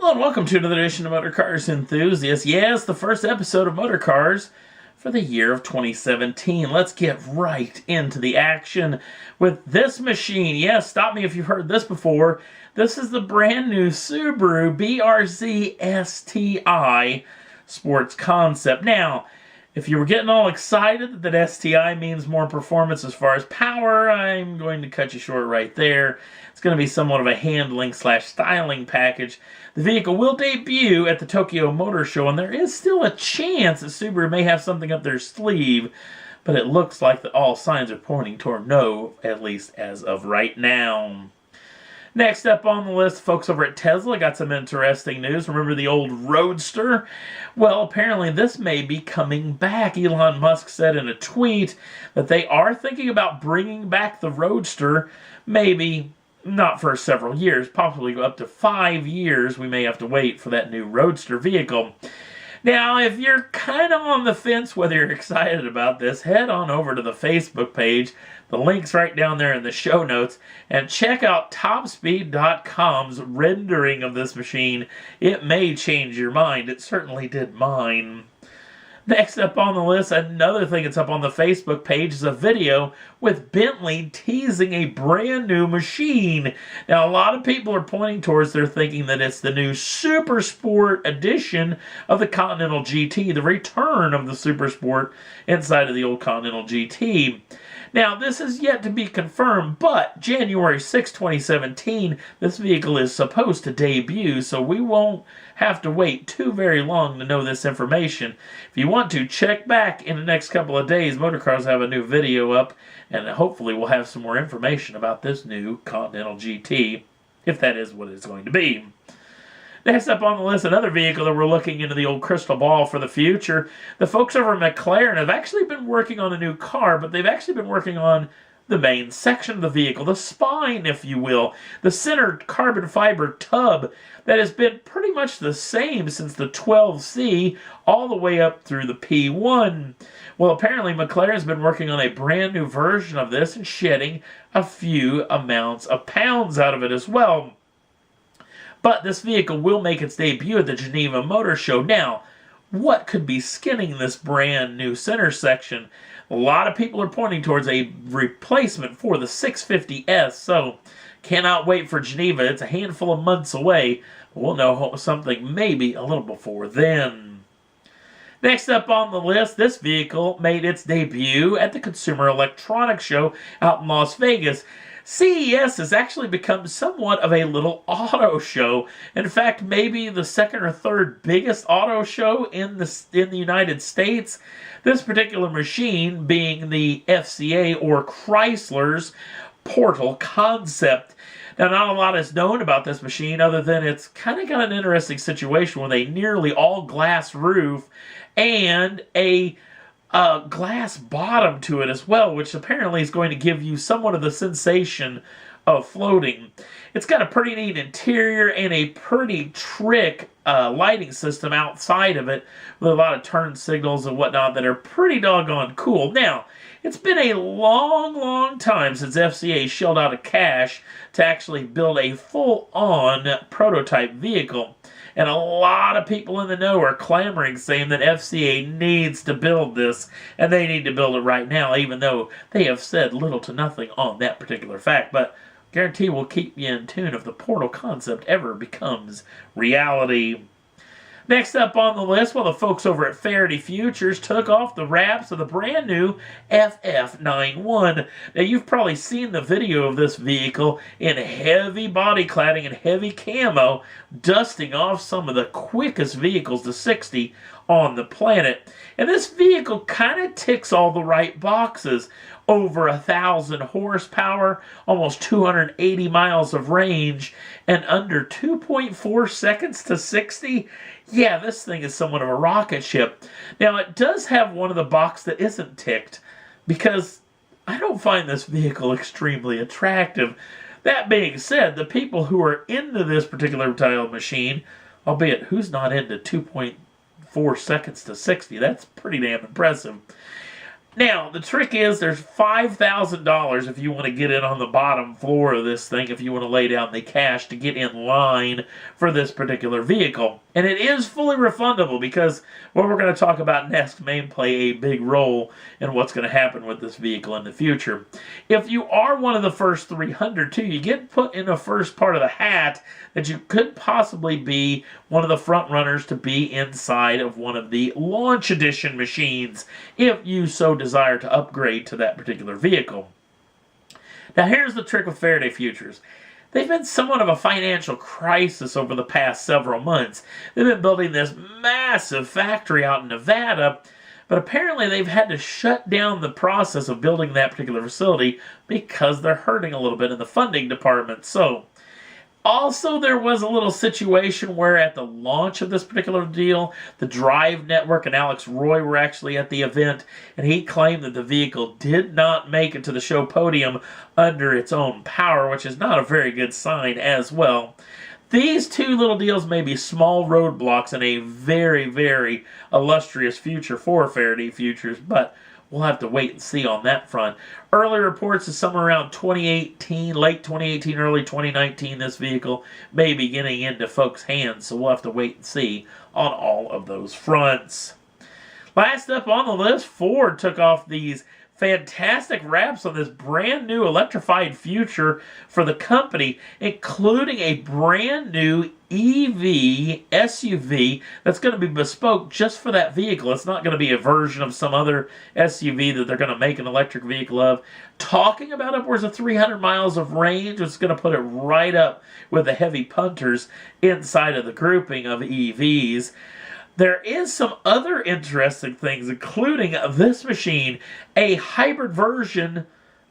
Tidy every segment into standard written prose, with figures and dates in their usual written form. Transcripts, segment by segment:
Hello and welcome to another edition of Motor Cars Enthusiasts. Yes, the first episode of Motor Cars for the year of 2017. Let's get right into the action with this machine. Yes, stop me if you've heard this before. This is the brand new Subaru BRZ STI Sports Concept. Now, if you were getting all excited that STI means more performance as far as power, I'm going to cut you short right there. It's going to be somewhat of a handling/styling package. The vehicle will debut at the Tokyo Motor Show, and there is still a chance that Subaru may have something up their sleeve, but it looks like all signs are pointing toward no, at least as of right now. Next up on the list, folks over at Tesla got some interesting news. Remember the old Roadster? Well, apparently this may be coming back. Elon Musk said in a tweet that they are thinking about bringing back the Roadster, maybe not for several years, possibly up to 5 years. We may have to wait for that new Roadster vehicle. Now, if you're kind of on the fence whether you're excited about this, head on over to the Facebook page. The link's right down there in the show notes. And check out topspeed.com's rendering of this machine. It may change your mind. It certainly did mine. Next up on the list, another thing that's up on the Facebook page is a video with Bentley teasing a brand new machine. Now, a lot of people are pointing towards, they're thinking that it's the new Super Sport edition of the Continental GT, the return of the Super Sport inside of the old Continental GT. Now, this is yet to be confirmed, but January 6, 2017, this vehicle is supposed to debut, so we won't have to wait too very long to know this information. If you want to, check back in the next couple of days. Motor Cars have a new video up, and hopefully we'll have some more information about this new Continental GT, if that is what it's going to be. Next up on the list, another vehicle that we're looking into the old crystal ball for the future. The folks over at McLaren have actually been working on a new car, but they've actually been working on the main section of the vehicle, the spine, if you will, the center carbon fiber tub that has been pretty much the same since the 12C all the way up through the P1. Well, apparently McLaren's been working on a brand new version of this and shedding a few amounts of pounds out of it as well. But this vehicle will make its debut at the Geneva Motor Show. Now, what could be skinning this brand new center section? A lot of people are pointing towards a replacement for the 650S, so cannot wait for Geneva. It's a handful of months away. We'll know something maybe a little before then. Next up on the list, this vehicle made its debut at the Consumer Electronics Show out in Las Vegas. CES has actually become somewhat of a little auto show. In fact, maybe the second or third biggest auto show in the United States. This particular machine being the FCA or Chrysler's Portal concept. Now, not a lot is known about this machine other than it's kind of got an interesting situation with a nearly all glass roof and a glass bottom to it as well, which apparently is going to give you somewhat of the sensation of floating. It's got a pretty neat interior and a pretty trick lighting system outside of it with a lot of turn signals and whatnot that are pretty doggone cool. Now, it's been a long time since FCA shelled out of cash to actually build a full-on prototype vehicle. And a lot of people in the know are clamoring, saying that FCA needs to build this, and they need to build it right now, even though they have said little to nothing on that particular fact. But guarantee we'll keep you in tune if the Portal concept ever becomes reality. Next up on the list, well, the folks over at Faraday Futures took off the wraps of the brand new FF-91. Now, you've probably seen the video of this vehicle in heavy body cladding and heavy camo, dusting off some of the quickest vehicles to 60 on the planet. And this vehicle kind of ticks all the right boxes. Over 1,000 horsepower, almost 280 miles of range, and under 2.4 seconds to 60. Yeah, this thing is somewhat of a rocket ship. Now, it does have one of the boxes that isn't ticked, because I don't find this vehicle extremely attractive. That being said, the people who are into this particular style machine, albeit who's not into 2.4 seconds to 60, that's pretty damn impressive. Now, the trick is there's $5,000 if you want to get in on the bottom floor of this thing, if you want to lay down the cash to get in line for this particular vehicle. And it is fully refundable because what we're going to talk about next may play a big role in what's going to happen with this vehicle in the future. If you are one of the first 300 too, you get put in the first part of the hat that you could possibly be one of the front runners to be inside of one of the launch edition machines if you so desire to upgrade to that particular vehicle. Now here's the trick with Faraday Futures. They've been somewhat of a financial crisis over the past several months. They've been building this massive factory out in Nevada, but apparently they've had to shut down the process of building that particular facility because they're hurting a little bit in the funding department. So, also, there was a little situation where at the launch of this particular deal, the Drive Network and Alex Roy were actually at the event, and he claimed that the vehicle did not make it to the show podium under its own power, which is not a very good sign as well. These two little deals may be small roadblocks in a very, very illustrious future for Faraday Futures, but we'll have to wait and see on that front. Early reports is somewhere around 2018, late 2018, early 2019, this vehicle may be getting into folks' hands, so we'll have to wait and see on all of those fronts. Last up on the list, Ford took off these fantastic wraps on this brand new electrified future for the company, including a brand new EV SUV that's going to be bespoke just for that vehicle. It's not going to be a version of some other SUV that they're going to make an electric vehicle of. Talking about upwards of 300 miles of range, which is going to put it right up with the heavy punters inside of the grouping of EVs. There is some other interesting things, including this machine, a hybrid version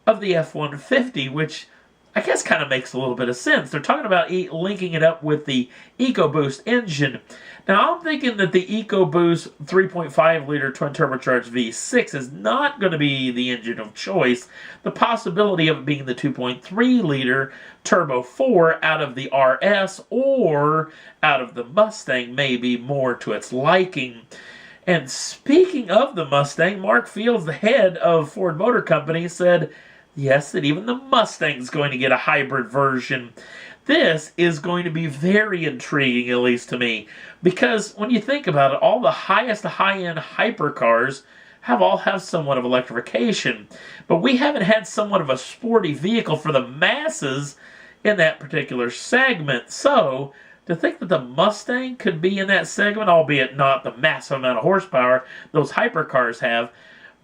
of the F-150, which I guess kind of makes a little bit of sense. They're talking about linking it up with the EcoBoost engine. Now, I'm thinking that the EcoBoost 3.5-liter twin-turbocharged V6 is not going to be the engine of choice. The possibility of it being the 2.3-liter Turbo 4 out of the RS or out of the Mustang may be more to its liking. And speaking of the Mustang, Mark Fields, the head of Ford Motor Company, said, yes, that even the Mustang's going to get a hybrid version. This is going to be very intriguing, at least to me, because when you think about it, all the highest high-end hypercars have somewhat of electrification, but we haven't had somewhat of a sporty vehicle for the masses in that particular segment. So, to think that the Mustang could be in that segment, albeit not the massive amount of horsepower those hypercars have,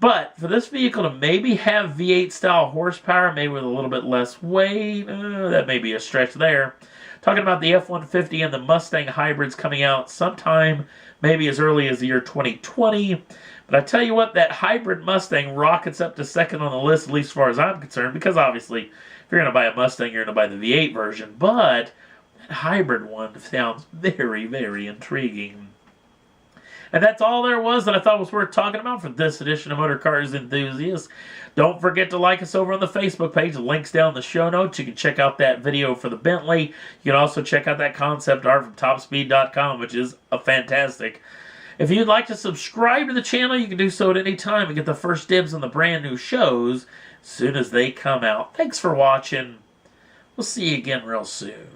but for this vehicle to maybe have V8 style horsepower, maybe with a little bit less weight, that may be a stretch there. Talking about the F-150 and the Mustang hybrids coming out sometime maybe as early as the year 2020. But I tell you what, that hybrid Mustang rockets up to second on the list, at least as far as I'm concerned, because obviously if you're going to buy a Mustang, you're going to buy the V8 version. But that hybrid one sounds very, very intriguing. And that's all there was that I thought was worth talking about for this edition of Motor Cars Enthusiasts. Don't forget to like us over on the Facebook page. The link's down in the show notes. You can check out that video for the Bentley. You can also check out that concept art from topspeed.com, which is fantastic. If you'd like to subscribe to the channel, you can do so at any time and get the first dibs on the brand new shows as soon as they come out. Thanks for watching. We'll see you again real soon.